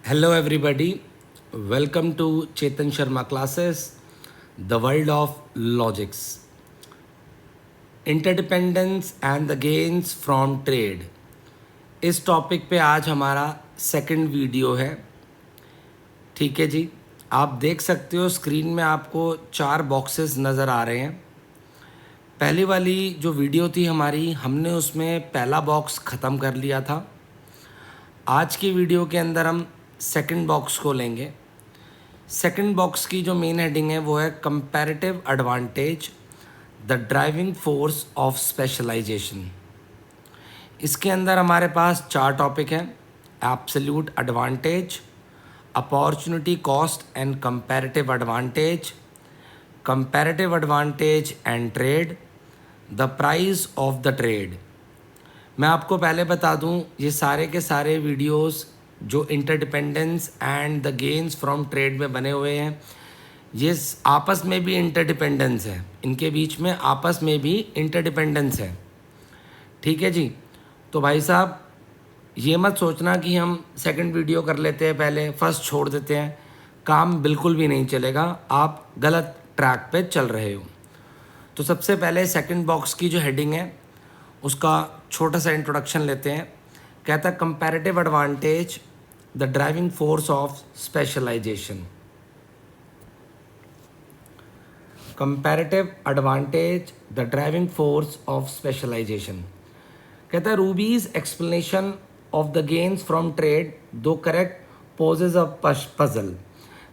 Hello, everybody. Welcome to Chetan Sharma classes, The World of Logics. Interdependence and the Gains from Trade. इस topic पे आज हमारा second video है। ठीक है जी, आप देख सकते हो स्क्रीन में आपको 4 बॉक्सेस नज़र आ रहे हैं। पहली वाली जो वीडियो थी हमारी, हमने उसमें पहला बॉक्स ख़त्म कर लिया था। आज की वीडियो के अंदर हम सेकंड बॉक्स को लेंगे। सेकंड बॉक्स की जो मेन हेडिंग है वो है comparative advantage, the driving force of specialisation. इसके अंदर हमारे पास 4 टॉपिक हैं: absolute advantage, opportunity cost and comparative advantage, comparative advantage and trade, the price of the trade. मैं आपको पहले बता दूं, ये सारे के सारे वीडियोस जो interdependence and the gains from trade में बने हुए हैं, ये आपस में भी इंटरडिपेंडेंस है, इनके बीच में आपस में भी इंटरडिपेंडेंस है। ठीक है जी। तो भाई साहब, ये मत सोचना कि हम सेकंड वीडियो कर लेते हैं पहले, फर्स्ट छोड़ देते हैं, काम बिल्कुल भी नहीं चलेगा, आप गलत ट्रैक पे चल रहे हो। तो सबसे पहले सेकंड बॉक्स की जो हेडिंग है उसका छोटा सा इंट्रोडक्शन लेते हैं। कहता है comparative advantage, the driving force of specialisation. Comparative advantage, the driving force of specialisation. कहता है Ruby's explanation of the gains from trade two correct poses of puzzle.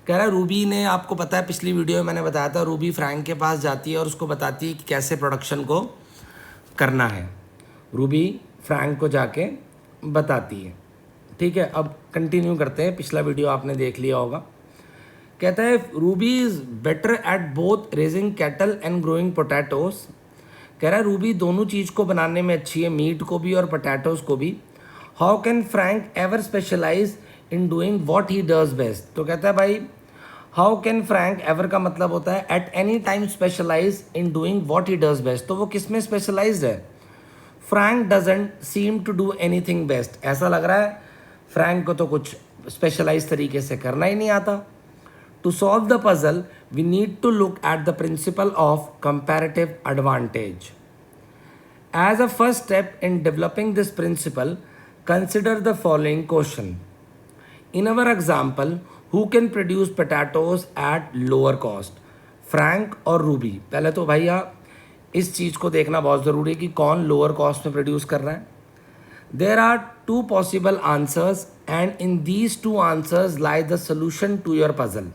कह रहा है रूबी ने, आपको पता है पिछली वीडियो में मैंने बताया था, रूबी फ्रैंक के पास जाती है और उसको बताती है कि कैसे प्रोडक्शन को करना है। रूबी फ्रैंक को जाके बताती है। ठीक है, अब कंटिन्यू करते हैं, पिछला वीडियो आपने देख लिया होगा। कहता है Ruby is better at both raising cattle and growing potatoes. कह रहा है रूबी दोनों चीज़ को बनाने में अच्छी है, मीट को भी और पोटैटोज को भी। How can Frank ever specialise in doing what he does best. तो कहता है भाई, हाउ कैन फ्रैंक, एवर का मतलब होता है at any time specialise in doing what he does best. तो वो किस में स्पेशलाइज्ड है? Frank doesn't seem to do anything best. ऐसा लग रहा है फ्रैंक को तो कुछ स्पेशलाइज तरीके से करना ही नहीं आता। To solve the puzzle we need to look at the principle of comparative advantage. As a first step in developing this principle, consider the following question. In our example, who can produce potatoes at lower cost, Frank और Ruby. पहले तो भैया इस चीज़ को देखना बहुत ज़रूरी है कि कौन लोअर कॉस्ट में प्रोड्यूस कर रहा है। There are 2 possible answers and in these 2 answers lie the solution to your puzzle.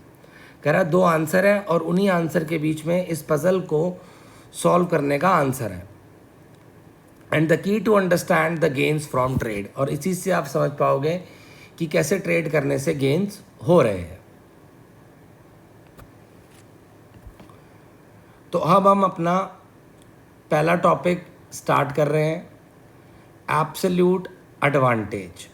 कह रहा है 2 आंसर है और उन्हीं आंसर के बीच में इस पजल को सॉल्व करने का आंसर है। And the key to understand the gains from trade, और इसी से आप समझ पाओगे कि कैसे ट्रेड करने से गेन्स हो रहे हैं। तो अब हम अपना पहला टॉपिक स्टार्ट कर रहे हैं, एब्सोल्यूट एडवांटेज।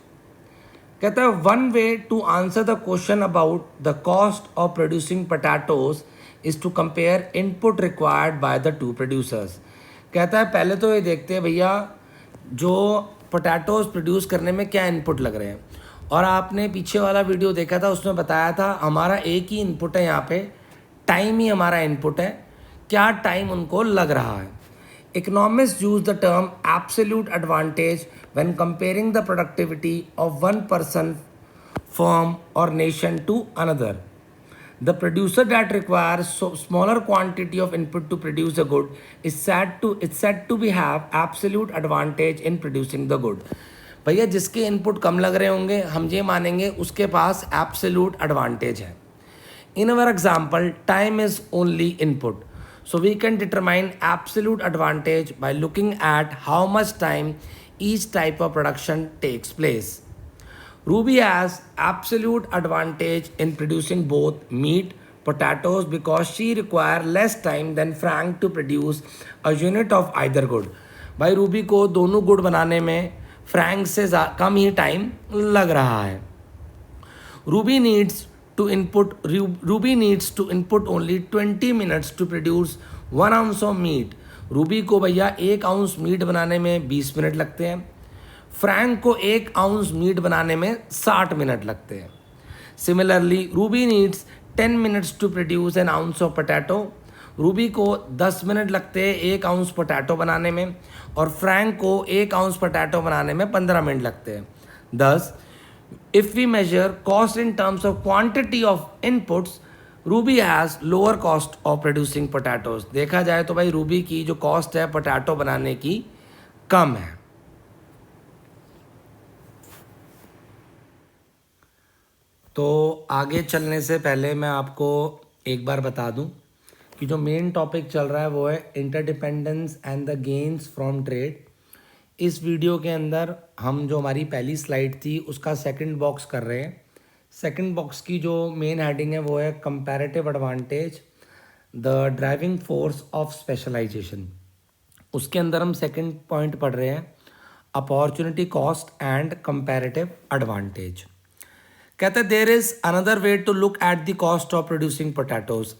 कहता है one way to answer the question about the cost of producing potatoes is to compare input required by the 2 producers. कहता है पहले तो ये देखते हैं भैया जो पोटैटोज प्रोड्यूस करने में क्या इनपुट लग रहे हैं। और आपने पीछे वाला वीडियो देखा था, उसमें बताया था हमारा एक ही इनपुट है, यहाँ पे टाइम ही हमारा इनपुट है, क्या टाइम उनको लग रहा है। Economists use the term absolute advantage when comparing the productivity of one person, firm or nation to another. The producer that requires smaller quantity of input to produce a good is said to be have absolute advantage in producing the good. भैया जिसके input कम लग रहे होंगे हम ये मानेंगे उसके पास absolute advantage है। In our example, time is only input. So we can determine absolute advantage by looking at how much time each type of production takes place. Ruby has absolute advantage in producing both meat, potatoes because she requires less time than Frank to produce a unit of either good. भाई Ruby को दोनों good बनाने में Frank से कम ही time लग रहा है। Ruby needs to input only 20 minutes to produce 1 ounce of meat. Ruby को भैया 1 आउंस मीट बनाने में 20 मिनट लगते हैं, फ्रैंक को 1 आउंस मीट बनाने में 60 मिनट लगते हैं। Similarly Ruby needs 10 minutes to produce an ounce of potato. Ruby को 10 मिनट लगते हैं 1 आउंस पोटैटो बनाने में, और फ्रैंक को 1 आउंस पोटैटो बनाने में 15 मिनट लगते हैं। Thus, if we measure cost in terms of quantity of inputs, Ruby has lower cost of producing potatoes. देखा जाए तो भाई रूबी की जो कॉस्ट है पोटैटो बनाने की कम है। तो आगे चलने से पहले मैं आपको एक बार बता दूं कि जो मेन टॉपिक चल रहा है वो है interdependence and the gains from trade. इस वीडियो के अंदर हम जो हमारी पहली स्लाइड थी उसका सेकंड बॉक्स कर रहे हैं। सेकंड बॉक्स की जो मेन हेडिंग है वो है comparative advantage the driving force of specialisation. उसके अंदर हम सेकंड पॉइंट पढ़ रहे हैं opportunity cost and comparative advantage. कहते हैं there is another way to look at the cost of producing potatoes.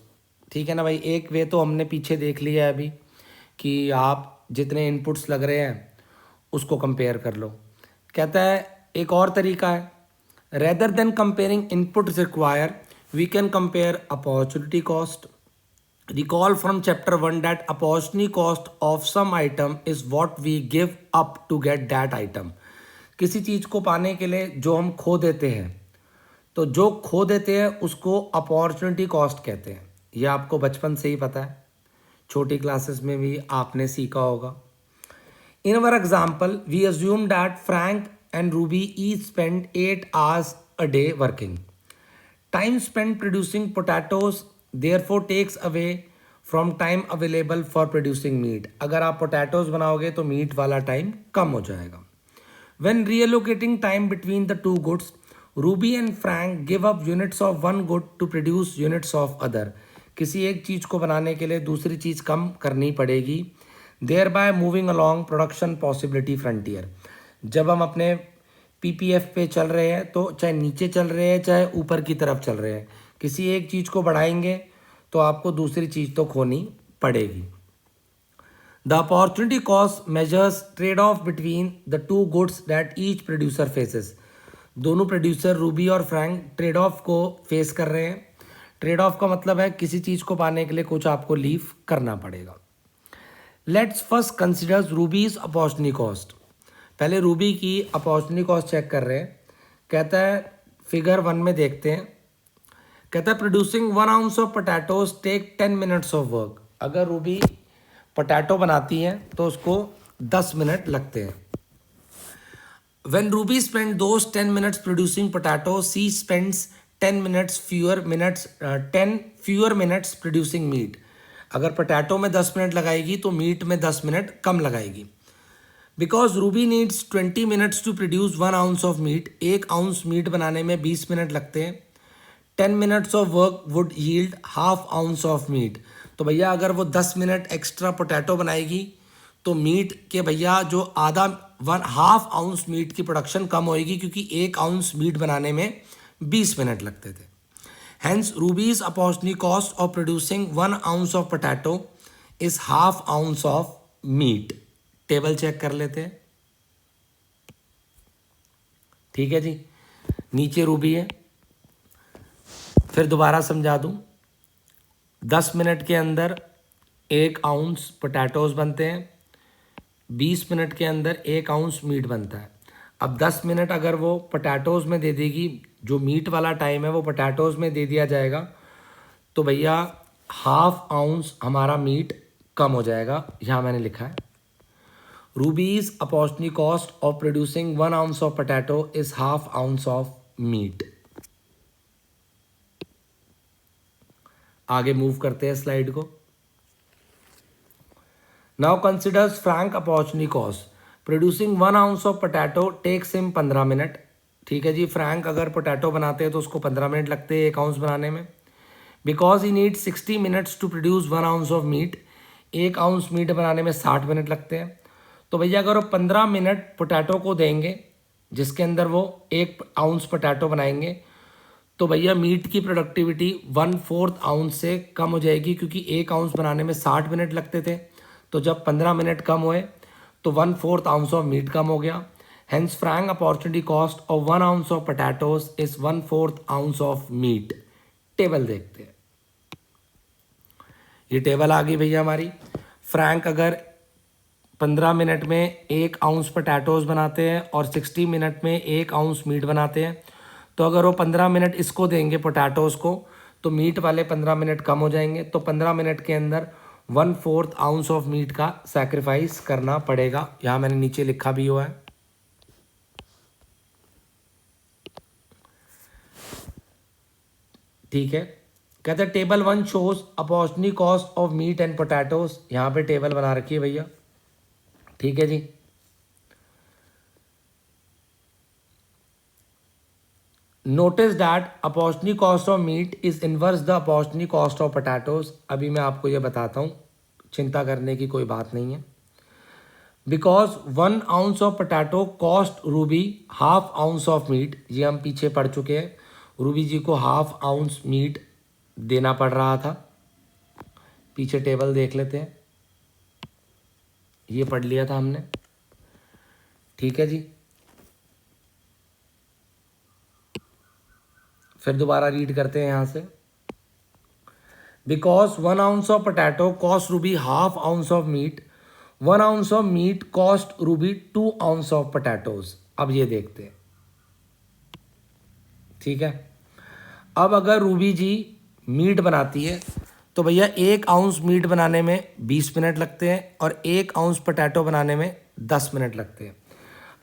ठीक है ना भाई, एक वे तो हमने पीछे देख लिया है अभी कि आप जितने इनपुट्स लग रहे हैं उसको कंपेयर कर लो। कहता है एक और तरीका है, rather than comparing inputs required, we can compare opportunity cost. Recall from chapter 1 that opportunity cost of some item is what we give up to get that item. किसी चीज़ को पाने के लिए जो हम खो देते हैं, तो जो खो देते हैं उसको अपॉर्चुनिटी कॉस्ट कहते हैं। यह आपको बचपन से ही पता है, छोटी क्लासेस में भी आपने सीखा होगा। In our example, we assume that Frank and Ruby each spend 8 hours a day working. Time spent producing potatoes therefore takes away from time available for producing meat. अगर आप potatoes बनाओगे तो meat वाला time कम हो जाएगा। When reallocating time between the two goods, Ruby and Frank give up units of one good to produce units of other. किसी एक चीज़ को बनाने के लिए दूसरी चीज़ कम करनी पड़ेगी। Thereby moving along production possibility frontier. जब हम अपने पीपीएफ पे चल रहे हैं तो चाहे नीचे चल रहे हैं चाहे ऊपर की तरफ चल रहे हैं, किसी एक चीज़ को बढ़ाएंगे तो आपको दूसरी चीज़ तो खोनी पड़ेगी। The opportunity cost measures trade off between the to goods that each producer faces. दोनों प्रोड्यूसर रूबी और फ्रैंक ट्रेड ऑफ को फेस कर रहे हैं। ट्रेड ऑफ का मतलब है किसी चीज़ को पाने के लिए कुछ आपको लीव करना पड़ेगा। Let's first consider रूबीज opportunity cost. पहले रूबी की अपॉर्चुनिटी कॉस्ट चेक कर रहे हैं। कहता है फिगर 1 में देखते हैं। कहता है producing 1 ounce of potatoes take 10 minutes of work. अगर रूबी पोटैटो बनाती है तो उसको 10 मिनट लगते हैं। When Ruby spend those 10 minutes producing potato, she spends 10 fewer minutes producing meat. अगर पोटैटो में 10 मिनट लगाएगी तो मीट में 10 मिनट कम लगाएगी। Because Ruby needs 20 minutes to produce 1 ounce of meat. 1 ounce meat बनाने में 20 मिनट लगते हैं। 10 minutes of work would yield half ounce of meat. तो भैया अगर वो 10 मिनट एक्स्ट्रा पोटैटो बनाएगी तो मीट के भैया जो हाफ आउंस मीट की प्रोडक्शन कम होएगी, क्योंकि 1 आउंस मीट बनाने में 20 मिनट लगते थे। Hence, Ruby's opportunity cost of producing 1 ounce of potato is half ounce of meat. Table check कर लेते हैं। ठीक है जी, नीचे रूबी है। फिर दोबारा समझा दूं, 10 मिनट के अंदर 1 आउंस पोटैटोज बनते हैं, 20 मिनट के अंदर 1 आउंस मीट बनता है। अब 10 मिनट अगर वो पोटैटोज़ में दे देगी, जो मीट वाला टाइम है वो पोटैटोज़ में दे दिया जाएगा, तो भैया हाफ आउंस हमारा मीट कम हो जाएगा। यहाँ मैंने लिखा है Ruby's opportunity cost of producing 1 ounce of potato is half ounce of meat. आगे मूव करते हैं स्लाइड को। Now considers Frank opportunity cost. Producing 1 ounce of potato takes him 15 minute. ठीक है जी, फ्रैंक अगर पोटैटो बनाते हैं तो उसको 15 मिनट लगते हैं 1 आउंस बनाने में। Because he need 60 minutes to produce 1 ounce of meat. 1 ounce meat बनाने में 60 मिनट लगते हैं। तो भैया अगर वो 15 मिनट पोटैटो को देंगे जिसके अंदर वो 1 आउंस पोटैटो बनाएंगे, तो भैया मीट की प्रोडक्टिविटी 1/4 आउंस से कम हो जाएगी, क्योंकि 1 आउंस बनाने में 60 मिनट लगते थे। तो जब 15 मिनट कम हुए तो 1/4 आउंस ऑफ मीट कम हो गया। Hence, frank opportunity cost of 1 ounce of potatoes is 1/4 ounce of meat. Table देखते हैं, ये टेबल आ गई भैया हमारी। फ्रैंक अगर 15 मिनट में 1 आउंस पोटैटोज़ बनाते हैं और 60 मिनट में 1 आउंस मीट बनाते हैं, तो अगर वो 15 मिनट इसको देंगे पोटैटोज़ को, तो मीट वाले 15 मिनट कम हो जाएंगे। तो 15 मिनट के अंदर 1/4 आउंस ऑफ मीट का सैक्रिफाइस करना पड़ेगा। यहाँ मैंने नीचे लिखा भी हुआ है। ठीक है, कहते हैं table 1 shows opportunity cost of meat and potatoes. यहाँ पे टेबल बना रखी है भैया, ठीक है जी। Notice that opportunity cost of meat is inverse the opportunity cost of potatoes. अभी मैं आपको ये बताता हूँ, चिंता करने की कोई बात नहीं है। Because 1 ounce of potato cost Ruby 1/2 ounce of meet. ये हम पीछे पढ़ चुके हैं, रूबी जी को 1/2 आउंस मीट देना पड़ रहा था। पीछे टेबल देख लेते हैं, ये पढ़ लिया था हमने, ठीक है जी। फिर दोबारा रीड करते हैं यहाँ से। Because 1 ounce of potato cost Ruby 1/2 ounce of meat, 1 ounce of meat cost Ruby 2 ounce of potatoes. अब ये देखते हैं, ठीक है। अब अगर रूबी जी मीट बनाती है तो भैया 1 आउंस मीट बनाने में 20 मिनट लगते हैं और 1 आउंस पोटैटो बनाने में 10 मिनट लगते हैं।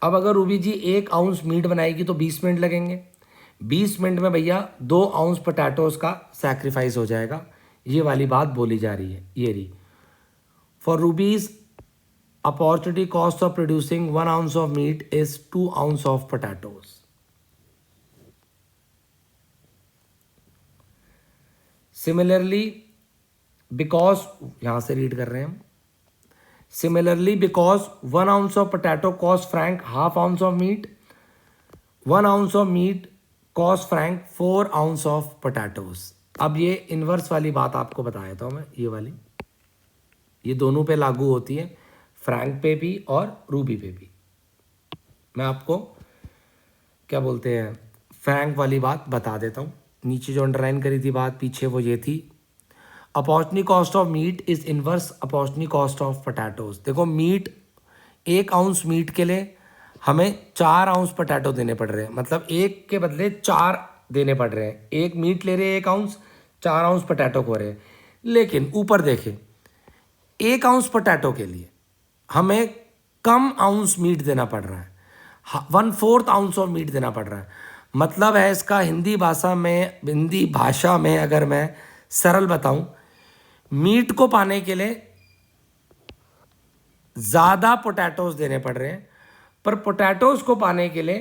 अब अगर रूबी जी 1 आउंस मीट बनाएगी तो 20 मिनट लगेंगे। 20 मिनट में भैया 2 आउंस पोटैटोज का सैक्रिफाइस हो जाएगा। ये वाली बात बोली जा रही है, ये रही। For रूबीज opportunity cost of producing 1 ounce of meat is 2 ounce of potatoes. Similarly because, यहां से रीड कर रहे हैं हम, similarly because 1 ounce of potato cost Frank 1/2 ounce of meat, 1 ounce of meat cost Frank 4 ounce of potatoes. अब ये inverse वाली बात आपको बताया था मैं, ये वाली, ये दोनों पे लागू होती है, फ्रैंक पे भी और रूबी पे भी। मैं आपको क्या बोलते हैं, फ्रैंक वाली बात बता देता हूँ। नीचे जो अंडरलाइन करी थी बात पीछे, वो ये थी, opportunity cost of meat is inverse opportunity cost of potatoes. देखो मीट, 1 आउंस मीट के लिए हमें 4 आउंस पोटैटो देने पड़ रहे हैं, मतलब 1 के बदले 4 देने पड़ रहे हैं। 1 मीट ले रहे हैं 1 आउंस, 4 आउंस पोटैटो को रहे हैं। लेकिन ऊपर देखें, 1 आउंस पोटैटो के लिए हमें कम आउंस मीट देना पड़ रहा है, 1/4 आउंस ऑफ मीट देना पड़ रहा है। मतलब है इसका हिंदी भाषा में अगर मैं सरल बताऊं, मीट को पाने के लिए ज़्यादा पोटैटोज देने पड़ रहे हैं, पर पोटैटोज को पाने के लिए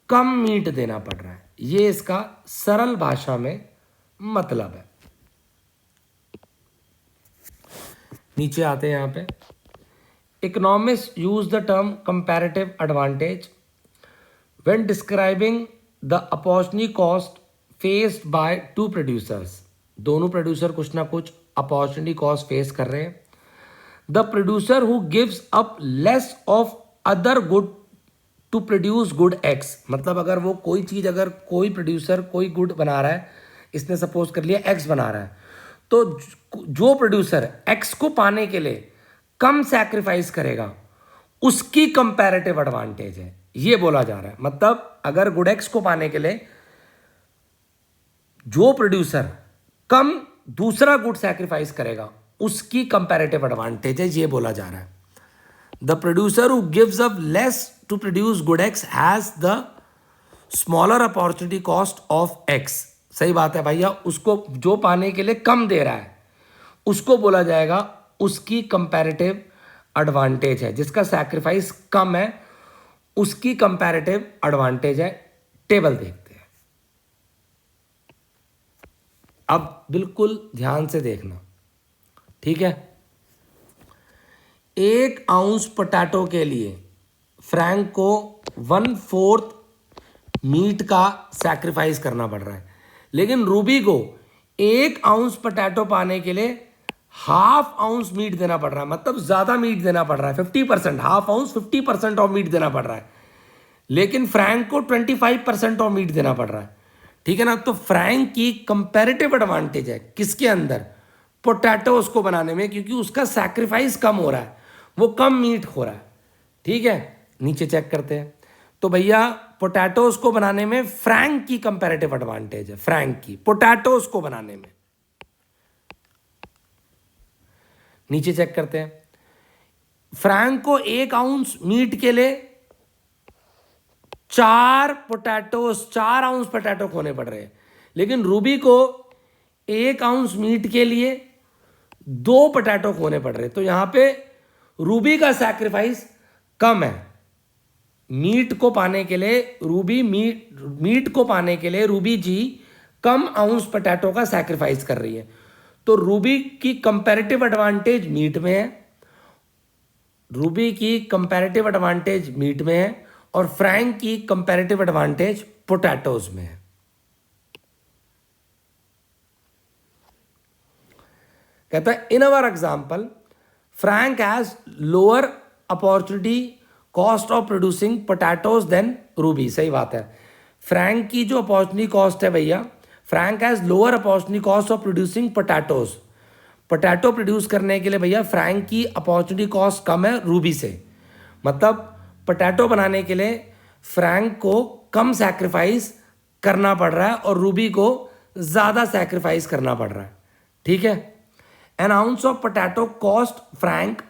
कम मीट देना पड़ रहा है। ये इसका सरल भाषा में मतलब है। नीचे आते हैं यहाँ पे, economist use the term comparative advantage when describing the opportunity cost faced by 2 producers. दोनों प्रोड्यूसर कुछ ना कुछ अपॉर्चुनिटी कॉस्ट फेस कर रहे हैं। The producer who gives up less of other good to produce good X. मतलब अगर वो कोई चीज़, अगर कोई प्रोड्यूसर कोई गुड बना रहा है, इसने सपोज कर लिया एक्स बना रहा है, तो जो प्रोड्यूसर एक्स को पाने के लिए कम सैक्रिफाइस करेगा, उसकी कंपैरेटिव एडवांटेज है, ये बोला जा रहा है। मतलब अगर गुड एक्स को पाने के लिए जो प्रोड्यूसर कम दूसरा गुड सैक्रिफाइस करेगा, उसकी कंपैरेटिव एडवांटेज है, ये बोला जा रहा है। The producer who gives up less to produce good X has the smaller opportunity cost of X. सही बात है भैया, उसको जो पाने के लिए कम दे रहा है, उसको बोला जाएगा उसकी कंपैरेटिव एडवांटेज है। जिसका सैक्रिफाइस कम है, उसकी कंपैरेटिव एडवांटेज है। टेबल देखते हैं, अब बिल्कुल ध्यान से देखना, ठीक है। 1 आउंस पोटैटो के लिए फ्रैंक को 1/4 मीट का सैक्रिफाइस करना पड़ रहा है, लेकिन रूबी को 1 आउंस पोटैटो पाने के लिए 1/2 आउंस मीट देना पड़ रहा है। मतलब ज़्यादा मीट देना पड़ रहा है, 50%, 1/2 आउंस 50% ऑफ मीट देना पड़ रहा है। लेकिन फ्रैंक को 25% ऑफ मीट देना पड़ रहा है, ठीक है ना। तो फ्रैंक की कंपैरेटिव एडवांटेज है किसके अंदर, पोटैटोज को बनाने में, क्योंकि उसका सैक्रिफाइस कम हो रहा है, वो कम मीट हो रहा है, ठीक है। नीचे चेक करते हैं, तो भैया पोटैटोज को बनाने में फ्रैंक की कंपैरेटिव एडवांटेज है, फ्रैंक की पोटैटोज को बनाने में। नीचे चेक करते हैं, फ्रैंक को 1 आउंस मीट के लिए 4 आउंस पोटैटो खोने पड़ रहे हैं, लेकिन रूबी को 1 आउंस मीट के लिए 2 पोटैटो खोने पड़ रहे हैं। तो यहां पे रूबी का सैक्रिफाइस कम है। मीट को पाने के लिए मीट को पाने के लिए रूबी जी कम आउंस पोटैटो का सैक्रिफाइस कर रही है। तो रूबी की कंपैरेटिव एडवांटेज मीट में है, रूबी की कंपैरेटिव एडवांटेज मीट में है, और फ्रैंक की कंपैरेटिव एडवांटेज पोटैटोज में है। कहता है in our example Frank has lower opportunity cost of producing potatoes than Ruby. सही बात है, फ्रैंक की जो अपॉर्चुनिटी कॉस्ट है भैया, Frank has lower opportunity cost of producing potatoes. Potato produce करने के लिए भैया फ्रैंक की अपॉर्चुनिटी कॉस्ट कम है रूबी से, मतलब पोटैटो बनाने के लिए फ्रैंक को कम सैक्रिफाइस करना पड़ रहा है और रूबी को ज़्यादा सैक्रिफाइस करना पड़ रहा है, ठीक है। N ounce of potato cost Frank,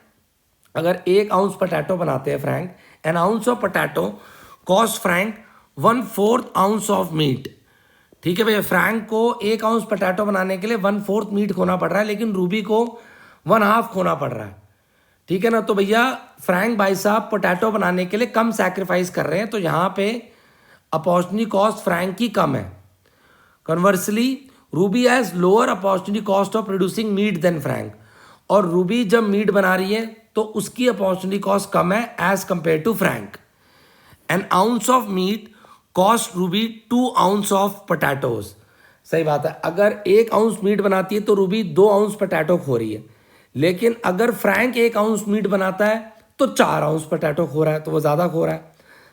अगर 1 आउंस पोटैटो बनाते हैं Frank, an ounce of potato cost Frank 1/4 ounce of meet, ठीक है भैया। फ्रैंक को 1 आउंस पोटैटो बनाने के लिए 1/4 मीट खोना पड़ रहा है, लेकिन रूबी को 1/2 खोना पड़ रहा है, ठीक है ना। तो भैया फ्रैंक भाई साहब पोटैटो बनाने के लिए कम सैक्रिफाइस कर रहे हैं, तो यहाँ पे अपॉर्चुनिटी कॉस्ट फ्रैंक की कम है। Conversely Ruby has lower opportunity cost of producing meat than Frank, और रूबी जब मीट बना रही है तो उसकी अपॉर्चुनिटी कॉस्ट कम है as compare to Frank. An ounce of meat cost Ruby 2 ounce of potatoes. सही बात है, अगर 1 आउंस मीट बनाती है तो रूबी 2 आउंस पोटैटो खो रही है, लेकिन अगर फ्रैंक 1 आउंस मीट बनाता है तो 4 आउंस पोटैटो खो रहा है, तो वो ज़्यादा खो रहा है।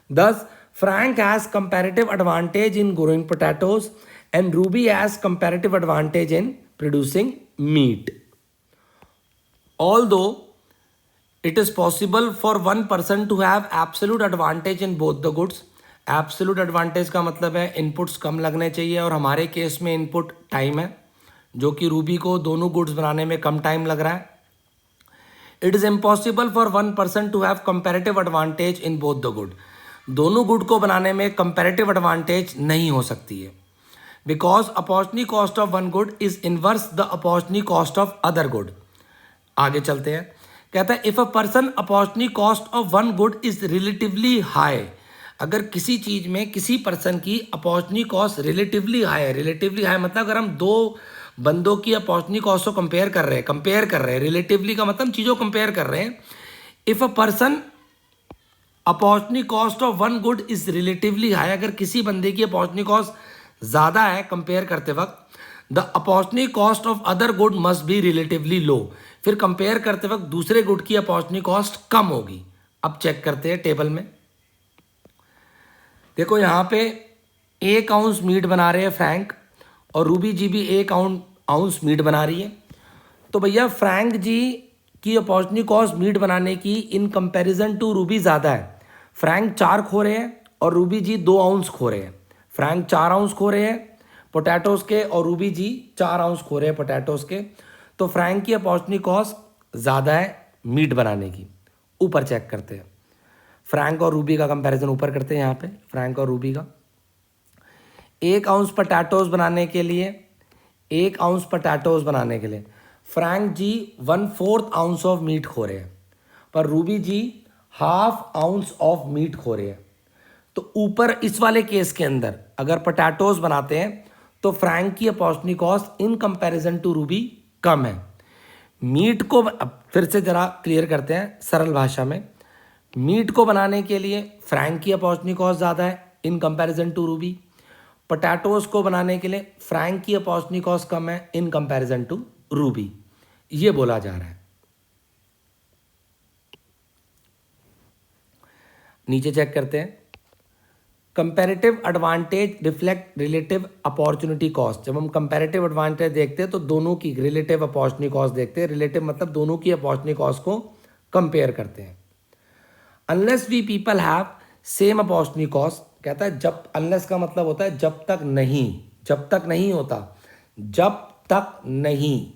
Thus Frank has comparative advantage in growing potatoes and Ruby has comparative advantage in producing meat. Although it is possible for one person to have absolute advantage in both the goods, absolute advantage का मतलब है inputs कम लगने चाहिए, और हमारे case में input time है, जो कि रूबी को दोनों गुड्स बनाने में कम टाइम लग रहा है। It is impossible for one person to have comparative advantage in both the good, दोनों गुड को बनाने में कंपैरेटिव एडवांटेज नहीं हो सकती है, because opportunity cost of one good is inverse the opportunity cost of other good. आगे चलते हैं, कहता है if a person opportunity cost of one good is relatively high, अगर किसी चीज में किसी पर्सन की अपॉर्चुनिटी कॉस्ट रिलेटिवली हाई है, रिलेटिवली हाई मतलब अगर हम दो बंदों की अपॉर्चुनिटी कॉस्ट को कंपेयर कर रहे हैं, रिलेटिवली का मतलब चीज़ों कंपेयर कर रहे हैं। If a person opportunity cost of one good is relatively high, अगर किसी बंदे की अपॉर्चुनिटी कॉस्ट ज़्यादा है कंपेयर करते वक्त, the opportunity cost of other good must be relatively low, फिर कंपेयर करते वक्त दूसरे गुड की अपॉर्चुनिटी कॉस्ट कम होगी। अब चेक करते हैं टेबल में, देखो यहाँ पे 1 आउंस मीट बना रहे हैं फ्रैंक, और रूबी जी भी 1 आउंस मीट बना रही है। तो भैया फ्रैंक जी की अपॉर्चुनिटी कॉस्ट मीट बनाने की इन कंपैरिजन टू रूबी ज़्यादा है। फ्रैंक 4 खो रहे हैं और रूबी जी 2 आउंस खो रहे हैं। फ्रैंक 4 आउंस खो रहे हैं पोटैटोज़ के, और रूबी जी 4 आउंस खो रहे हैं पोटैटोज़ के। तो फ्रैंक की अपॉर्चुनिटी कॉस्ट ज़्यादा है मीट बनाने की। ऊपर चेक करते हैं, फ्रैंक और रूबी का कंपैरिजन ऊपर करते हैं। यहाँ पे फ्रैंक और रूबी का 1 आउंस पोटैटोज़ बनाने के लिए, 1 आउंस पोटैटोज़ बनाने के लिए Frank ji 1/4 ounce of meat खो रहे हैं, पर Ruby ji 1/2 ounce of meat खो रहे हैं। तो ऊपर इस वाले केस के अंदर अगर पोटैटोज़ बनाते हैं तो फ्रैंक की opportunity cost in comparison to Ruby कम है। मीट को फिर से ज़रा क्लियर करते हैं सरल भाषा में, मीट को बनाने के लिए फ्रैंक की अपॉर्चुनिटी कॉस्ट ज़्यादा है in comparison to Ruby, potatoes को बनाने के लिए फ्रैंक की अपॉर्चुनिटी कॉस्ट कम है इन कंपैरिजन टू रूबी, ये बोला जा रहा है। नीचे चेक करते हैं, comparative advantage reflect relative opportunity cost. जब हम कंपैरेटिव एडवांटेज देखते हैं तो दोनों की रिलेटिव अपॉर्चुनिटी कॉस्ट देखते हैं। रिलेटिव मतलब दोनों की अपॉर्चुनिटी कॉस्ट को कंपेयर करते हैं। Unless we people have same opportunity cost, कहता है जब, अनलेस का मतलब होता है जब तक नहीं, जब तक नहीं होता, जब तक नहीं।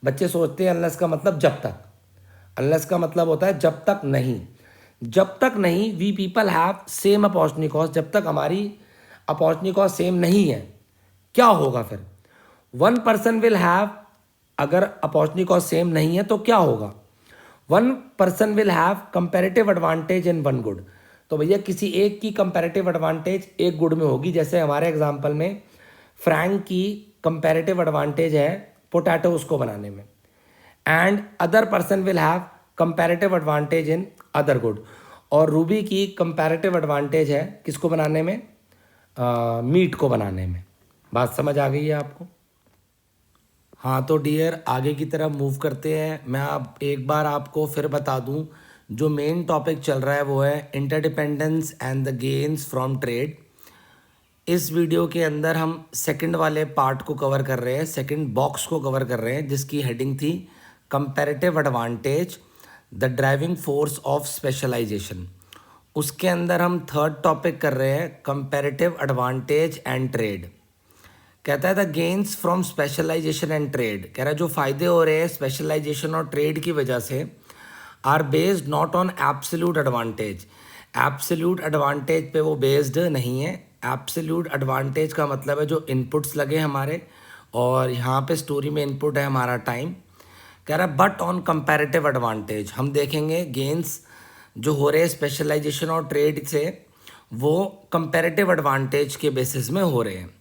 बच्चे सोचते हैं अनलेस का मतलब जब तक, अनलेस का मतलब होता है जब तक नहीं। जब तक नहीं we people have same opportunity cost, जब तक हमारी अपॉर्चुनिटी कॉस्ट सेम नहीं है, क्या होगा फिर? वन पर्सन विल हैव, अगर अपॉर्चुनिटी कॉस्ट सेम नहीं है तो क्या होगा? One person will have comparative advantage in one good. तो भैया किसी एक की कंपेरेटिव एडवांटेज एक गुड में होगी। जैसे हमारे एग्जांपल में फ्रैंक की कंपेरेटिव एडवांटेज है पोटैटोज को बनाने में, and other person will have comparative advantage in other good. और रूबी की कंपेरेटिव एडवांटेज है किसको बनाने में? मीट को बनाने में। बात समझ आ गई है आपको? हाँ तो डियर आगे की तरफ मूव करते हैं। मैं अब एक बार आपको फिर बता दूं, जो मेन टॉपिक चल रहा है वो है interdependence and the gains from trade. इस वीडियो के अंदर हम सेकंड वाले पार्ट को कवर कर रहे हैं, सेकंड बॉक्स को कवर कर रहे हैं, जिसकी हेडिंग थी comparative advantage the driving force of specialisation. उसके अंदर हम थर्ड टॉपिक कर रहे हैं कंपैरेटिव एडवांटेज एंड ट्रेड। कहता है the gains from specialisation and trade, कह रहा है जो फायदे हो रहे हैं स्पेशलाइजेशन और ट्रेड की वजह से, are based not on absolute advantage. Absolute advantage पे वो बेस्ड नहीं है। एब्सोल्यूट एडवांटेज का मतलब है जो इनपुट्स लगे हमारे, और यहाँ पे स्टोरी में इनपुट है हमारा टाइम। कह रहा है बट ऑन कंपैरेटिव एडवांटेज, हम देखेंगे गेन्स जो हो रहे हैं स्पेशलाइजेशन और ट्रेड से, वो कंपैरेटिव एडवांटेज के बेसिस में हो रहे हैं।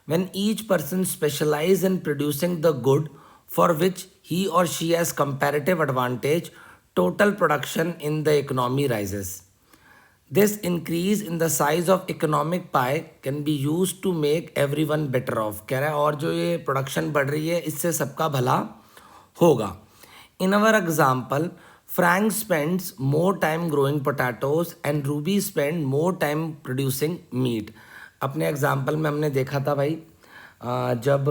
When each person specialize in producing the good for which he or she has comparative advantage, total production in the economy rises. This increase in the size of economic pie can be used to make everyone better off. कह रहा है और जो ये production बढ़ रही है इससे सबका भला होगा। In our example, Frank spends more time growing potatoes and Ruby spends more time producing meat. अपने एग्जाम्पल में हमने देखा था भाई, जब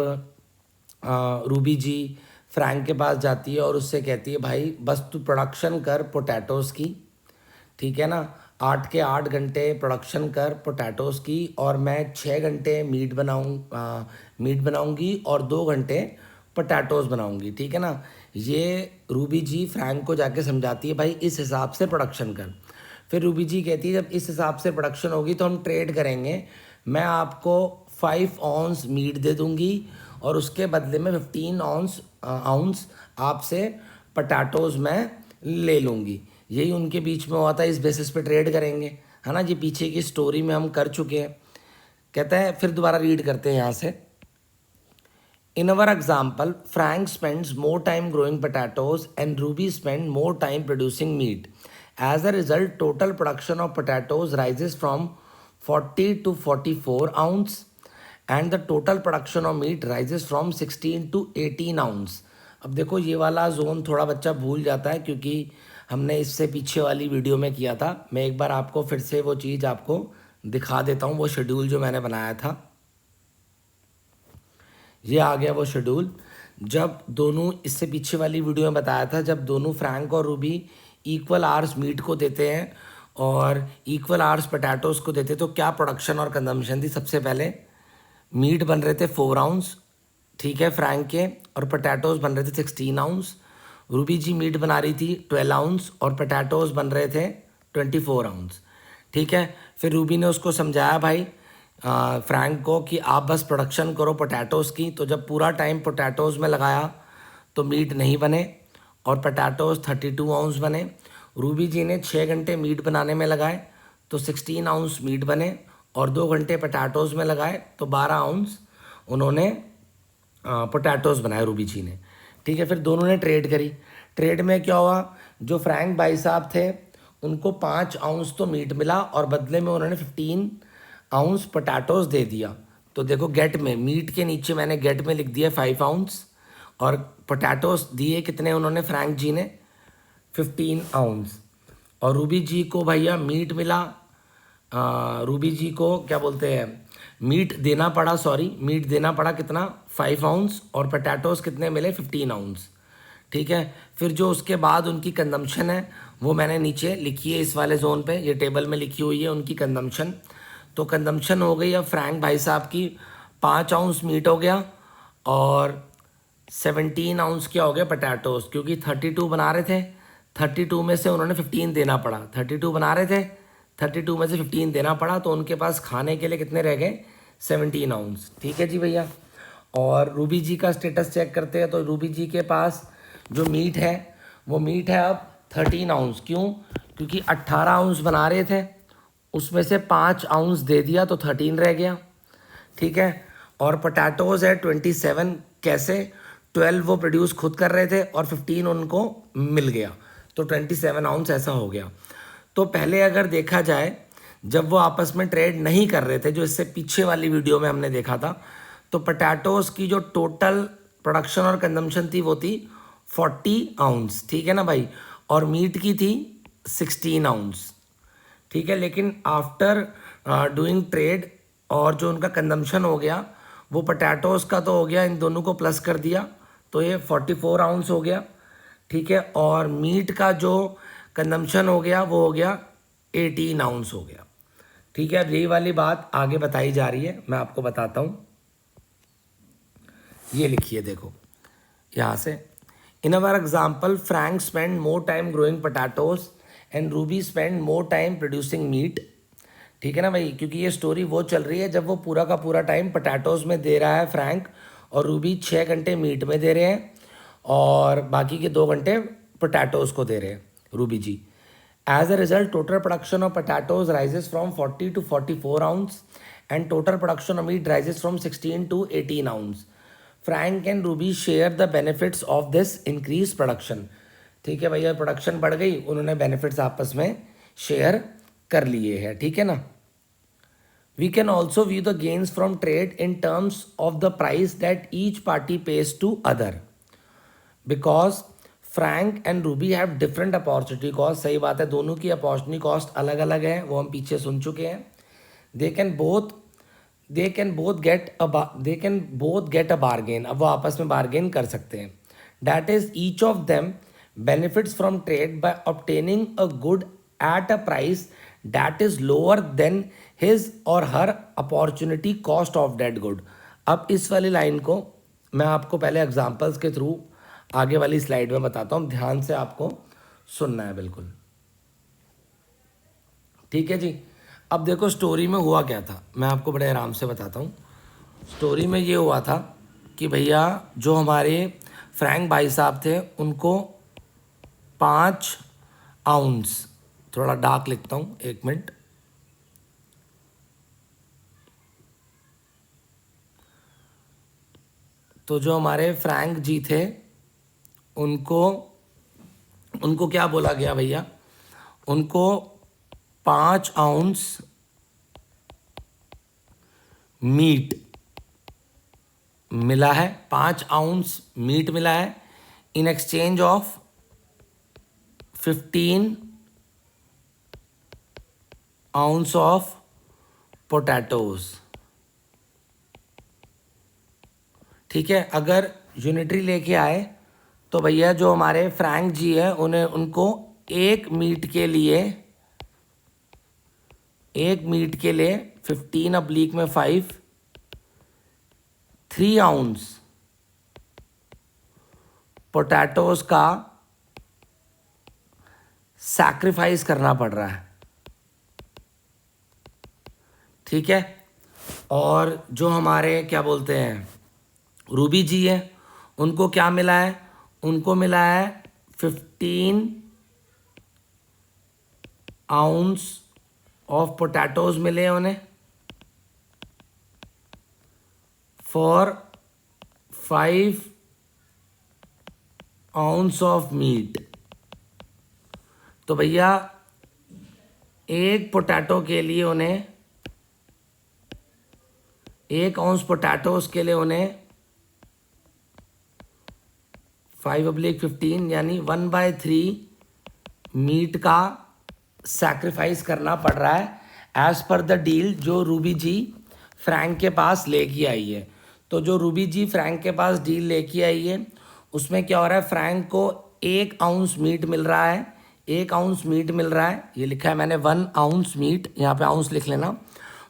रूबी जी फ्रैंक के पास जाती है और उससे कहती है भाई बस तू प्रोडक्शन कर पोटैटोज़ की, ठीक है ना, 8 के 8 घंटे प्रोडक्शन कर पोटैटोज़ की, और मैं 6 घंटे मीट बनाऊंगी और 2 घंटे पोटैटोज़ बनाऊंगी, ठीक है ना। ये रूबी जी फ्रैंक को जाके समझाती है भाई इस हिसाब से प्रोडक्शन कर। फिर रूबी जी कहती है जब इस हिसाब से प्रोडक्शन होगी तो हम ट्रेड करेंगे, मैं आपको 5 आउंस मीट दे दूंगी और उसके बदले में 15 आउंस आपसे पोटैटोज़ मैं ले लूँगी। यही उनके बीच में हुआ था, इस बेसिस पे ट्रेड करेंगे, है ना जी। पीछे की स्टोरी में हम कर चुके हैं। कहता है फिर दोबारा रीड करते हैं यहाँ से। In our example, Frank spends more time growing potatoes and Ruby spends more time producing meat. As a result, total production of potatoes rises from 40 to 44 ounce and the total production of meat rises from 16 to 18 ounce. अब देखो ये वाला zone थोड़ा बच्चा भूल जाता है क्योंकि हमने इससे पीछे वाली वीडियो में किया था। मैं एक बार आपको फिर से वो चीज़ आपको दिखा देता हूँ, वो शेड्यूल जो मैंने बनाया था। ये आ गया वो शेड्यूल, जब दोनों, इससे पीछे वाली वीडियो में बताया था, जब दोनों फ्रैंक और रूबी इक्वल आवर्स मीट को देते हैं और इक्वल आवर्स पोटैटोज़ को देते, तो क्या प्रोडक्शन और कंजम्पशन थी। सबसे पहले मीट बन रहे थे 4 आउंस, ठीक है, फ्रैंक के, और पोटैटोज़ बन रहे थे 16 आउंस। रूबी जी मीट बना रही थी 12 आउंस और पोटैटोज़ बन रहे थे 24 आउंस, ठीक है। फिर रूबी ने उसको समझाया भाई फ्रैंक को कि आप बस प्रोडक्शन करो पोटैटोज़ की। तो जब पूरा टाइम पोटैटोज़ में लगाया तो मीट नहीं बने और पोटैटोज़ 32 आउंस बने। रूबी जी ने 6 घंटे मीट बनाने में लगाए तो 16 आउंस मीट बने, और 2 घंटे पोटैटोज़ में लगाए तो 12 आउंस उन्होंने पोटैटोज़ बनाए रूबी जी ने, ठीक है। फिर दोनों ने ट्रेड करी। ट्रेड में क्या हुआ, जो फ्रैंक भाई साहब थे उनको 5 आउंस तो मीट मिला और बदले में उन्होंने 15 आउंस पोटैटोज़ दे दिया। तो देखो गेट में, मीट के नीचे मैंने गेट में लिख दिया 5 आउंस, और पोटैटोज़ दिए कितने उन्होंने फ्रैंक जी ने 15 आउंस। और रूबी जी को भैया मीट मिला रूबी जी को क्या बोलते हैं मीट देना पड़ा, मीट देना पड़ा कितना 5 आउंस, और पटैटोस कितने मिले 15 आउंस। ठीक है, फिर जो उसके बाद उनकी कंजम्पशन है वो मैंने नीचे लिखी है इस वाले जोन पे, ये टेबल में लिखी हुई है उनकी कंजम्पशन। तो कंजम्पशन हो गई अब फ्रैंक भाई साहब की 5 आउंस मीट हो गया और 17 आउंस क्या हो गया पटैटोस, क्योंकि 32 बना रहे थे, 32 में से उन्होंने 15 देना पड़ा, 32 बना रहे थे, 32 में से 15 देना पड़ा, तो उनके पास खाने के लिए कितने रह गए 17 आउंस। ठीक है जी भैया। और रूबी जी का स्टेटस चेक करते हैं, तो रूबी जी के पास जो मीट है वो मीट है अब 13 आउंस। क्यों? क्योंकि 18 आउंस बना रहे थे, उसमें से 5 आउंस दे दिया तो 13 रह गया। ठीक है, और पोटैटोज़ है 27। कैसे? 12 वो प्रोड्यूस खुद कर रहे थे और 15 उनको मिल गया, तो 27 आउंस ऐसा हो गया। तो पहले अगर देखा जाए जब वो आपस में ट्रेड नहीं कर रहे थे, जो इससे पीछे वाली वीडियो में हमने देखा था, तो पोटैटोज़ की जो टोटल प्रोडक्शन और कंजम्पशन थी वो थी 40 आउंस। ठीक है ना भाई, और मीट की थी 16 आउंस। ठीक है, लेकिन आफ्टर डूइंग ट्रेड और जो उनका कंजम्पशन हो गया वो पोटैटोज़ का तो हो गया, इन दोनों को प्लस कर दिया तो ये 44 आउंस हो गया। ठीक है, और मीट का जो कंजम्पशन हो गया वो हो गया 18 आउंस हो गया। ठीक है, अब यही वाली बात आगे बताई जा रही है, मैं आपको बताता हूँ। ये लिखिए देखो यहाँ से, in our example Frank spend more time growing potatoes and Ruby spend more time producing meat. ठीक है ना भाई, क्योंकि ये स्टोरी वो चल रही है जब वो पूरा का पूरा टाइम पोटैटोज में दे रहा है फ्रैंक, और रूबी 6 घंटे मीट में दे रहे हैं और बाकी के 2 घंटे पोटैटोज को दे रहे हैं Ruby ji. As a result, total production of potatoes rises from 40 to 44 ounce and total production of meat rises from 16 to 18 ounce. Frank and Ruby share the benefits of this increased production. ठीक है भैया, production बढ़ गई, उन्होंने benefits आपस में share कर लिए हैं। ठीक है ना। We can also view the gains from trade in terms of the price that each party pays to other. Because Frank and Ruby have different opportunity cost. सही बात है, दोनों की अपॉर्चुनिटी कॉस्ट अलग अलग है, वो हम पीछे सुन चुके हैं। They can both get a bargain. अब वो आपस में बार्गेन कर सकते हैं। That is each of them benefits from trade by obtaining a good at a price that is lower than his or her opportunity cost of that good. अब इस वाली लाइन को मैं आपको पहले एग्जाम्पल्स के थ्रू आगे वाली स्लाइड में बताता हूँ, ध्यान से आपको सुनना है बिल्कुल। ठीक है जी। अब देखो स्टोरी में हुआ क्या था, मैं आपको बड़े आराम से बताता हूँ। स्टोरी में ये हुआ था कि भैया जो हमारे फ्रैंक भाई साहब थे उनको 5 आउंस, थोड़ा डार्क लिखता हूँ 1 मिनट, तो जो हमारे फ्रैंक जी थे उनको क्या बोला गया भैया, उनको 5 आउंस मीट मिला है, 5 आउंस मीट मिला है इन exchange of 15 ounce of potatoes. ठीक है, अगर यूनिटरी लेके आए तो भैया जो हमारे फ्रैंक जी है उनको एक मीट के लिए 15/5 3 आउंस पोटैटोज का सैक्रिफाइस करना पड़ रहा है। ठीक है, और जो हमारे क्या बोलते हैं रूबी जी है उनको क्या मिला है, उनको मिला है 15 आउंस ऑफ पोटैटोज मिले उन्हें फॉर 5 आउंस ऑफ मीट। तो भैया एक पोटैटो के लिए उन्हें 1 आउंस पोटैटोज के लिए उन्हें 5/15 यानी 1/3 मीट का सैक्रिफाइस करना पड़ रहा है एज पर द डील जो रूबी जी फ्रैंक के पास लेके आई है। तो जो रूबी जी फ्रैंक के पास डील लेके आई है उसमें क्या हो रहा है, फ्रैंक को 1 आउंस मीट मिल रहा है, 1 आउंस मीट मिल रहा है, ये लिखा है मैंने 1 आउंस मीट, यहाँ पे आउंस लिख लेना,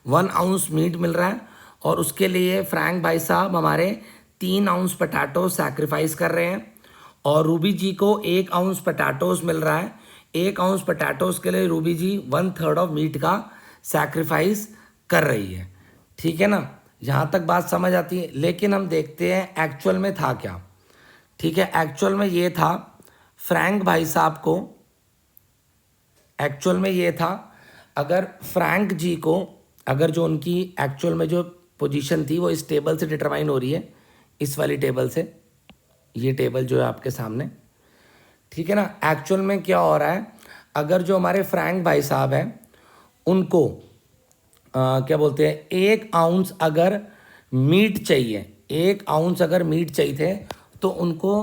1 आउंस मीट मिल रहा है। और उसके लिए फ्रैंक भाई साहब हमारे 3 आउंस पटाटो सैक्रिफाइस कर रहे हैं और रूबी जी को 1 आउंस पटाटोज मिल रहा है। 1 आउंस पटाटोज के लिए रूबी जी 1/3 ऑफ मीट का सैक्रिफाइस कर रही है। ठीक है ना, यहाँ तक बात समझ आती है। लेकिन हम देखते हैं एक्चुअल में था क्या। ठीक है, एक्चुअल में ये था फ्रैंक भाई साहब को, एक्चुअल में ये था अगर फ्रैंक जी को, अगर जो उनकी एक्चुअल में जो पोजीशन थी वो इस टेबल से डिटरमाइन हो रही है, इस वाली टेबल से, ये टेबल जो है आपके सामने। ठीक है ना, एक्चुअल में क्या हो रहा है, अगर जो हमारे फ्रैंक भाई साहब हैं उनको क्या बोलते हैं, 1 आउंस अगर मीट चाहिए, 1 आउंस अगर मीट चाहिए थे तो उनको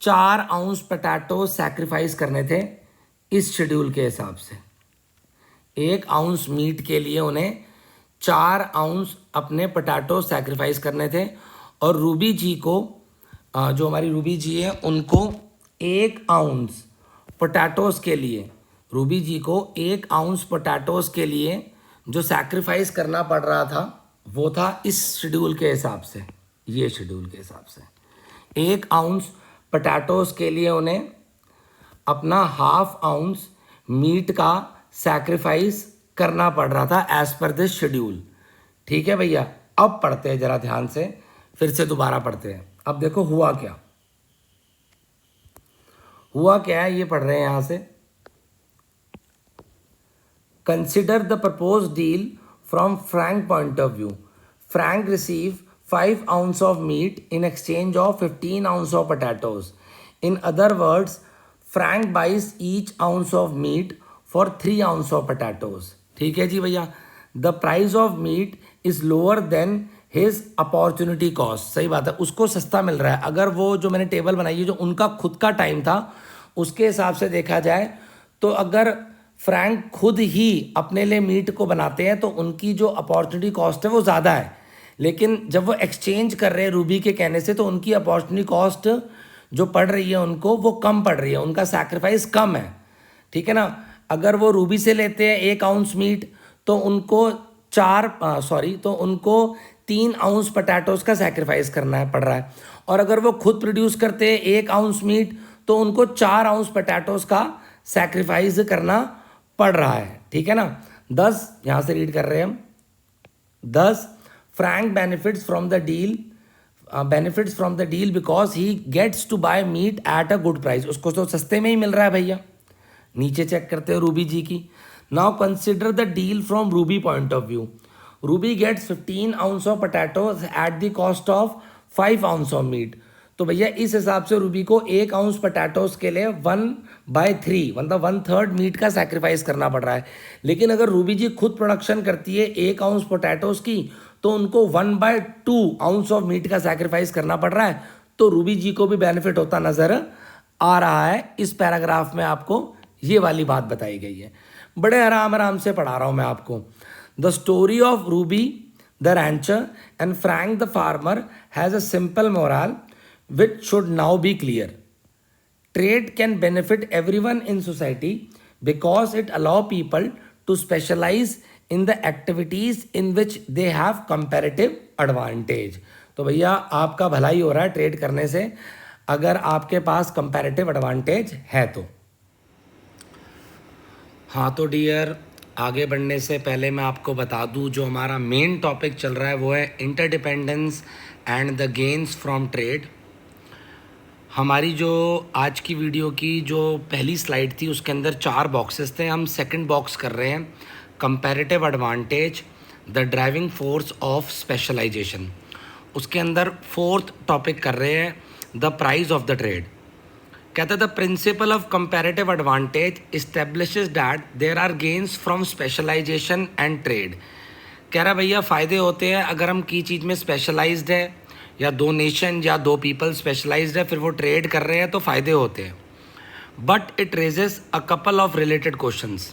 4 आउंस पटाटो सैक्रिफाइस करने थे इस शेड्यूल के हिसाब से। 1 आउंस मीट के लिए उन्हें 4 आउंस अपने पटाटो सैक्रिफाइस करने थे। और रूबी जी को जो हमारी रूबी जी है उनको 1 आउंस पोटैटोज़ के लिए, रूबी जी को 1 आउंस पोटैटोज़ के लिए जो सैक्रिफाइस करना पड़ रहा था वो था इस शेड्यूल के हिसाब से, ये शेड्यूल के हिसाब से 1 आउंस पोटैटोज़ के लिए उन्हें अपना 1/2 आउंस मीट का सैक्रिफाइस करना पड़ रहा था एज पर दिस शेड्यूल। ठीक है भैया, अब पढ़ते हैं जरा ध्यान से, फिर से दोबारा पढ़ते हैं। अब देखो हुआ क्या, हुआ क्या है ये पढ़ रहे हैं यहां से। Consider the propose deal from Frank point of view. Frank receive 5 ounce of meat in exchange of 15 ounce of potatoes. In other words, Frank buys each ounce of meat for 3 ounce of potatoes. ठीक है जी भैया, the price of meat is lower than his opportunity cost. सही बात है, उसको सस्ता मिल रहा है। अगर वो जो मैंने टेबल बनाई है जो उनका खुद का टाइम था उसके हिसाब से देखा जाए तो अगर फ्रैंक खुद ही अपने लिए मीट को बनाते हैं तो उनकी जो अपॉर्चुनिटी कॉस्ट है वो ज़्यादा है। लेकिन जब वो एक्सचेंज कर रहे हैं रूबी के कहने से तो उनकी अपॉर्चुनिटी कॉस्ट जो पड़ रही है उनको वो कम पड़ रही है, उनका सैक्रिफाइस कम है। ठीक है ना, अगर वो रूबी से लेते हैं 1 आउंस मीट तो उनको 3 आउंस पोटैटोज का सैक्रिफाइस करना है पड़ रहा है। और अगर वो खुद प्रोड्यूस करते हैं 1 आउंस मीट तो उनको 4 आउंस पोटैटोज का सैक्रिफाइस करना पड़ रहा है। ठीक है ना, 10 यहाँ से रीड कर रहे हैं हम। 10 Frank benefits from the deal because he gets to buy meat at a good price. उसको तो सस्ते में ही मिल रहा है भैया। नीचे चेक करते हैं रूबी जी की। Now consider the deal from Ruby point of view. Ruby gets 15 ounce of potatoes at the cost of 5 ounce of meat. तो भैया इस हिसाब से रूबी को 1 आउंस पोटैटोज के लिए 1/3 मतलब 1/3 मीट का सैक्रिफाइस करना पड़ रहा है। लेकिन अगर रूबी जी खुद प्रोडक्शन करती है 1 आउंस पोटैटोज की तो उनको 1/2 आउंस ऑफ मीट का सैक्रिफाइस करना पड़ रहा है। तो रूबी जी को भी बेनिफिट होता नजर आ रहा है। इस पैराग्राफ में आपको ये वाली बात बताई गई है। बड़े आराम से पढ़ा रहा हूँ मैं आपको। The story of Ruby the rancher and Frank the farmer has a simple moral which should now be clear. Trade can benefit everyone in society because it allow people to specialize in the activities in which they have comparative advantage. तो भैया आपका भला ही हो रहा है trade करने से अगर आपके पास कंपैरेटिव एडवांटेज है तो। हाँ तो डियर, आगे बढ़ने से पहले मैं आपको बता दूं जो हमारा मेन टॉपिक चल रहा है वो है interdependence and the gains from trade. हमारी जो आज की वीडियो की जो पहली स्लाइड थी उसके अंदर 4 बॉक्सेस थे, हम सेकंड बॉक्स कर रहे हैं comparative advantage, the driving force of specialisation. उसके अंदर 4th टॉपिक कर रहे हैं the price of the trade. कहता है the principle of comparative advantage establishes that there are gains from specialisation and trade. कह रहा भैया फ़ायदे होते हैं अगर हम की चीज़ में स्पेशलाइज्ड है या 2 नेशन या 2 पीपल स्पेशलाइज्ड है फिर वो ट्रेड कर रहे हैं तो फ़ायदे होते हैं। But it raises a couple of related questions.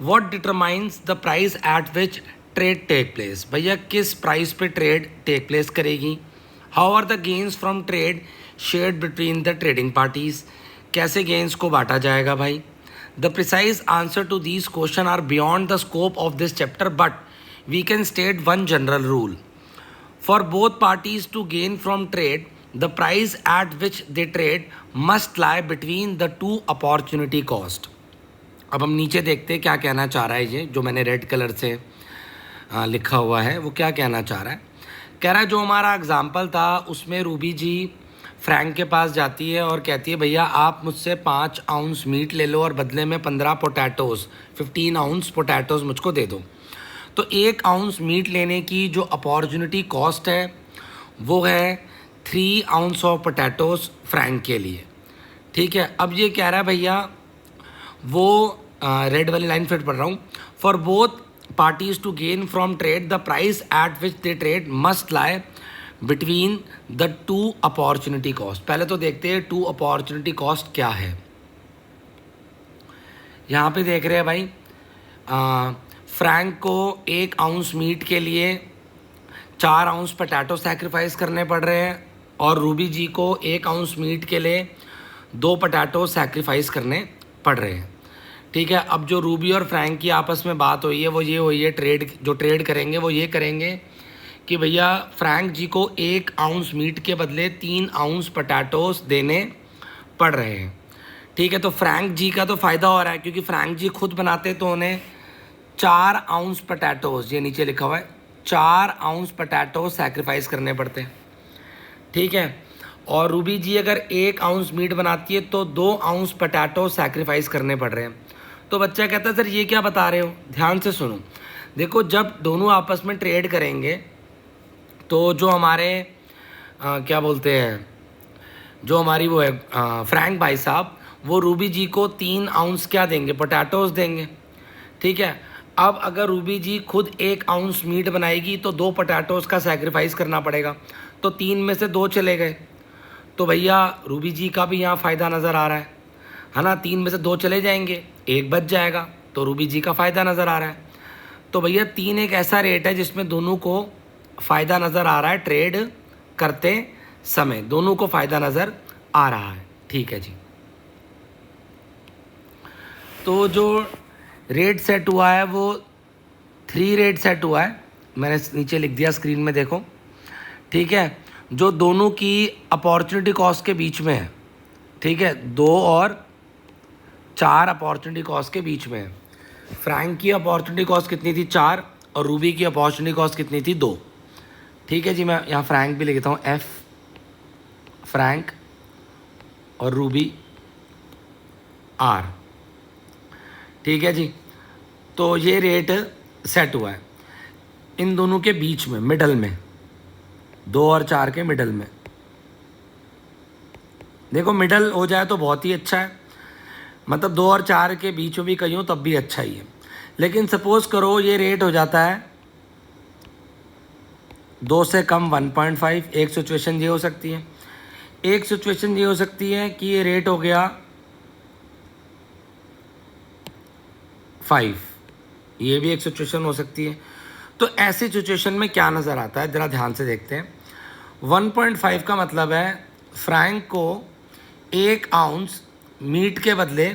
What determines the price at which trade take place, भैया किस प्राइस पे ट्रेड टेक प्लेस करेगी। How are the gains from trade shared between the trading parties, कैसे gains को बांटा जाएगा भाई। The precise answer to these question are beyond the scope of this chapter, but we can state one general rule. For both parties to gain from trade, the price at which they trade must lie between the two opportunity cost. अब हम नीचे देखते हैं क्या कहना चाह रहा है ये जो मैंने रेड कलर से लिखा हुआ है, वो क्या कहना चाह रहा है। कह रहा है जो हमारा एग्जाम्पल था उसमें रूबी जी फ्रैंक के पास जाती है और कहती है भैया आप मुझसे 5 आउंस मीट ले लो और बदले में 15 पोटैटोज़ 15 आउंस पोटैटोज़ मुझको दे दो। तो 1 आउंस मीट लेने की जो अपॉर्चुनिटी कॉस्ट है वो है 3 आउंस ऑफ पोटैटोज़ फ्रैंक के लिए। ठीक है, अब ये कह रहा है भैया वो रेड वाली लाइन फिट पढ़ रहा हूँ। For both parties to gain from trade the price at which they trade must lie between the two opportunity cost. पहले तो देखते हैं टू अपॉर्चुनिटी कॉस्ट क्या है। यहाँ पे देख रहे हैं भाई फ्रैंक को 1 आउंस मीट के लिए 4 आउंस पोटैटो सैक्रिफाइस करने पड़ रहे हैं और रूबी जी को 1 आउंस मीट के लिए 2 पोटैटो सैक्रिफाइस करने पड़ रहे हैं। ठीक है, अब जो रूबी और फ्रैंक की आपस में बात हुई है वो ये हुई है, ट्रेड करेंगे वो ये करेंगे कि भैया फ्रैंक जी को 1 आउंस मीट के बदले 3 आउंस पोटैटोस देने पड़ रहे हैं। ठीक है, तो फ्रैंक जी का तो फ़ायदा हो रहा है क्योंकि फ्रैंक जी खुद बनाते तो उन्हें 4 आउंस पोटैटोज़, ये नीचे लिखा हुआ है 4 आउंस पोटैटो सैक्रिफाइस करने पड़ते हैं। ठीक है, और रूबी जी अगर 1 आउंस मीट बनाती है तो 2 आउंस पोटैटो सैक्रिफाइस करने पड़ रहे हैं। तो बच्चा कहता है सर ये क्या बता रहे हो, ध्यान से सुनो। देखो जब दोनों आपस में ट्रेड करेंगे तो जो हमारे क्या बोलते हैं, जो हमारी वो है फ्रैंक भाई साहब, वो रूबी जी को 3 आउंस क्या देंगे, पोटैटोज़ देंगे। ठीक है, अब अगर रूबी जी खुद 1 आउंस मीट बनाएगी तो 2 पोटैटोज़ का सैक्रिफाइस करना पड़ेगा, तो 3 में से 2 चले गए। तो भैया रूबी जी का भी यहाँ फ़ायदा नज़र आ रहा है ना। 3 में से 2 चले जाएंगे, 1 बच जाएगा, तो रूबी जी का फ़ायदा नज़र आ रहा है। तो भैया 3 एक ऐसा रेट है जिसमें दोनों को फ़ायदा नज़र आ रहा है, ट्रेड करते समय दोनों को फ़ायदा नज़र आ रहा है। ठीक है जी, तो जो रेट सेट हुआ है वो 3 रेट सेट हुआ है, मैंने नीचे लिख दिया स्क्रीन में देखो। ठीक है, जो दोनों की अपॉर्चुनिटी कॉस्ट के बीच में है। ठीक है, 2 और 4 अपॉर्चुनिटी कॉस्ट के बीच में है। फ्रैंक की अपॉर्चुनिटी कॉस्ट कितनी थी, 4, और रूबी की अपॉर्चुनिटी कॉस्ट कितनी थी, 2। ठीक है जी, मैं यहाँ फ्रैंक भी लिखता हूँ, F फ्रैंक और रूबी R। ठीक है जी, तो ये रेट सेट हुआ है इन दोनों के बीच में, मिडल में, 2 और 4 के मिडल में। देखो मिडल हो जाए तो बहुत ही अच्छा है, मतलब 2 और 4 के बीच में भी कहीं हो तब भी अच्छा ही है। लेकिन सपोज़ करो ये रेट हो जाता है 2 से कम 1.5। एक सिचुएशन ये हो सकती है, एक सिचुएशन ये हो सकती है कि ये रेट हो गया 5, ये भी एक सिचुएशन हो सकती है। तो ऐसी सिचुएशन में क्या नज़र आता है ज़रा ध्यान से देखते हैं। 1.5 का मतलब है फ्रैंक को 1 आउंस मीट के बदले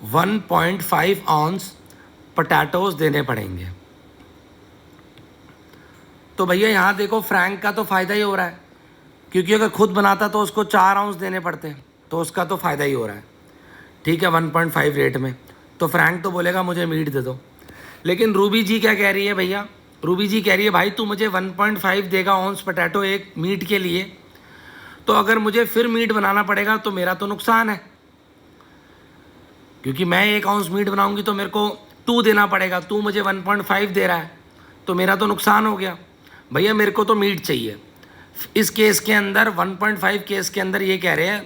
1.5 आउंस पोटैटोज़ देने पड़ेंगे। तो भैया यहाँ देखो फ्रैंक का तो फ़ायदा ही हो रहा है क्योंकि अगर खुद बनाता तो उसको 4 आउंस देने पड़ते हैं, तो उसका तो फ़ायदा ही हो रहा है। ठीक है, 1.5 रेट में तो फ्रैंक तो बोलेगा मुझे मीट दे दो। लेकिन रूबी जी क्या कह रही है भैया, रूबी जी कह रही है भाई तू मुझे 1.5 देगा आउंस पोटैटो एक मीट के लिए, तो अगर मुझे फिर मीट बनाना पड़ेगा तो मेरा तो नुकसान है, क्योंकि मैं 1 आउंस मीट बनाऊंगी तो मेरे को 2 देना पड़ेगा, तू मुझे 1.5 दे रहा है तो मेरा तो नुकसान हो गया। भैया मेरे को तो मीट चाहिए। इस केस के अंदर 1.5 केस के अंदर ये कह रहे हैं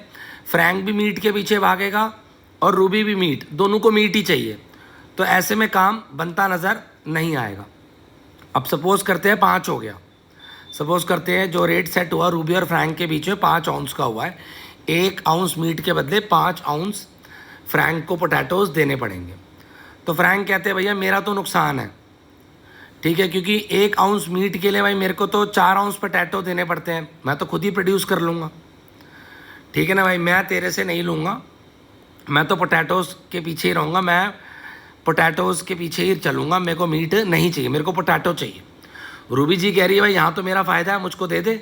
फ्रैंक भी मीट के पीछे भागेगा और रूबी भी मीट, दोनों को मीट ही चाहिए। तो ऐसे में काम बनता नज़र नहीं आएगा। अब सपोज़ करते हैं 5 हो गया, सपोज़ करते हैं जो रेट सेट हुआ रूबी और फ्रैंक के बीच में 5 आउंस का हुआ है, 1 आउंस मीट के बदले 5 आउंस फ्रैंक को पोटैटोज़ देने पड़ेंगे। तो फ्रैंक कहते हैं भैया मेरा तो नुकसान है, ठीक है, क्योंकि 1 आउंस मीट के लिए भाई मेरे को तो 4 आउंस पोटैटो देने पड़ते हैं, मैं तो खुद ही प्रोड्यूस कर लूँगा, ठीक है ना भाई, मैं तेरे से नहीं लूँगा, मैं तो पोटैटोज़ के पीछे ही रहूँगा, मैं पोटैटोज़ के पीछे ही चलूँगा, मेरे को मीट नहीं चाहिए, मेरे को पोटैटो चाहिए। रूबी जी कह रही है भाई यहाँ तो मेरा फ़ायदा है, मुझको दे दे,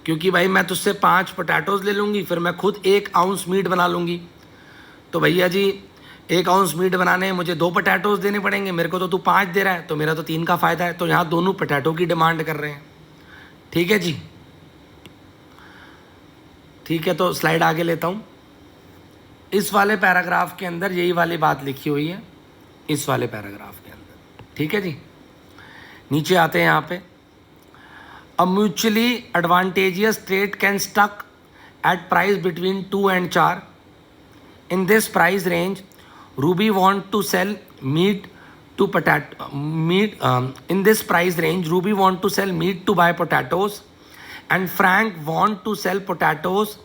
क्योंकि भाई मैं तुझसे 5 पोटैटोज़ ले लूँगी, फिर मैं खुद 1 आउंस मीट बना लूँगी। तो भैया जी 1 आउंस मीट बनाने मुझे 2 पोटैटोज़ देने पड़ेंगे, मेरे को तो तू 5 दे रहा है, तो मेरा तो 3 का फ़ायदा है। तो यहाँ दोनों पोटैटो की डिमांड कर रहे हैं, ठीक है जी, ठीक है। तो स्लाइड आगे लेता हूँ। इस वाले पैराग्राफ के अंदर यही वाली बात लिखी हुई है, इस वाले पैराग्राफ के अंदर, ठीक है जी। नीचे आते हैं यहाँ पे, a mutually advantageous trade can stuck at price between 2 and 4. In this price range, Ruby want to sell meat to potato meat. In this price range, Ruby want to sell meat to buy potatoes, and Frank want to sell potatoes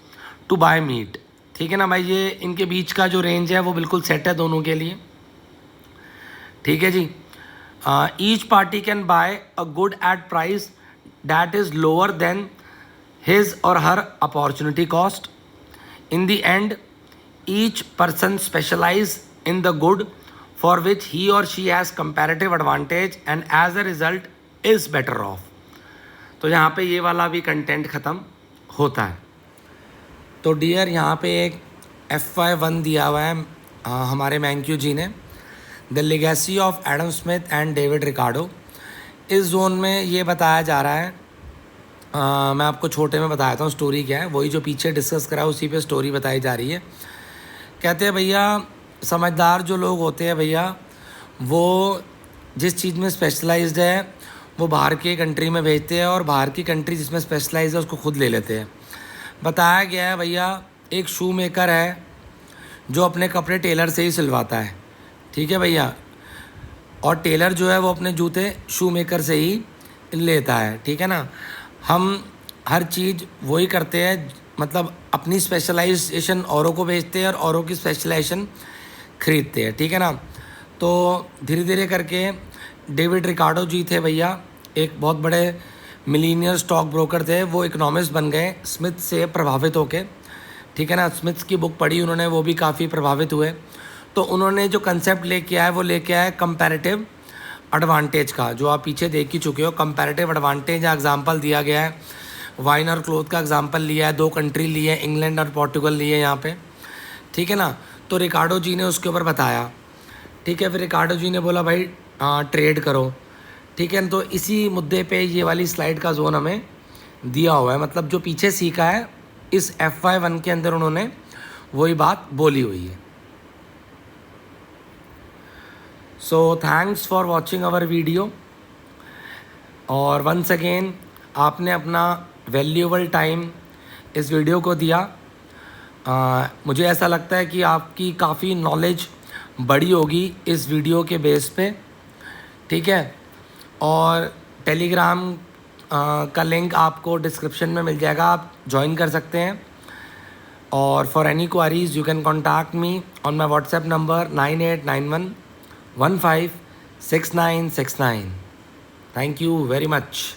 to buy meat. ठीक है ना भाई, ये इनके बीच का जो range है वो बिल्कुल सेट है दोनों के लिए, ठीक है जी। Each party can buy a good at price that is lower than his or her opportunity cost. In the end each person specialize in the good for which he or she has comparative advantage and as a result is better off. तो यहाँ पे ये वाला भी content ख़त्म होता है। तो डियर यहाँ पे एक FY1 दिया हुआ है हमारे मैंक्यू जी ने, the legacy of Adam Smith and David Ricardo. इस जोन में ये बताया जा रहा है, मैं आपको छोटे में बताता हूँ स्टोरी क्या है, वही जो पीछे डिस्कस करा उसी पे स्टोरी बताई जा रही है। कहते हैं भैया समझदार जो लोग होते हैं भैया, वो जिस चीज़ में स्पेशलाइज्ड है वो बाहर की कंट्री में भेजते हैं और बाहर की कंट्री जिसमें स्पेशलाइज्ड है उसको खुद ले लेते हैं। बताया गया है भैया एक शू मेकर है जो अपने कपड़े टेलर से ही सिलवाता है, ठीक है भैया, और टेलर जो है वो अपने जूते शू मेकर से ही लेता है, ठीक है ना। हम हर चीज़ वही करते हैं, मतलब अपनी स्पेशलाइजेशन औरों को बेचते हैं और औरों की स्पेशलाइजेशन खरीदते हैं, ठीक है ना। तो धीरे धीरे करके डेविड रिकार्डो जी थे भैया, एक बहुत बड़े मिलीनियर स्टॉक ब्रोकर थे, वो इकोनॉमिस्ट बन गए स्मिथ से प्रभावित होके, ठीक है ना। स्मिथ की बुक पढ़ी उन्होंने, वो भी काफ़ी प्रभावित हुए। तो उन्होंने जो कंसेप्ट लेके आए वो लेके आए कंपैरेटिव एडवांटेज का, जो आप पीछे देख ही चुके हो। कंपैरेटिव एडवांटेज एग्जांपल दिया गया है, वाइन और क्लोथ का एग्जांपल लिया है, 2 कंट्री लिए, इंग्लैंड और पोर्टुगल लिए यहाँ पे, ठीक है ना। तो रिकार्डो जी ने उसके ऊपर बताया, ठीक है। फिर रिकार्डो जी ने बोला भाई ट्रेड करो, ठीक है। तो इसी मुद्दे पे ये वाली स्लाइड का जोन हमें दिया हुआ है, मतलब जो पीछे सीखा है इस FY1 के अंदर उन्होंने वही बात बोली हुई है। So thanks for watching our video, और वंस अगेन आपने अपना वैल्यूएबल टाइम इस वीडियो को दिया। मुझे ऐसा लगता है कि आपकी काफ़ी नॉलेज बड़ी होगी इस वीडियो के बेस पे, ठीक है। और टेलीग्राम का लिंक आपको डिस्क्रिप्शन में मिल जाएगा, आप ज्वाइन कर सकते हैं। और for any queries you can contact me on my WhatsApp number 9891156969। Thank you very much.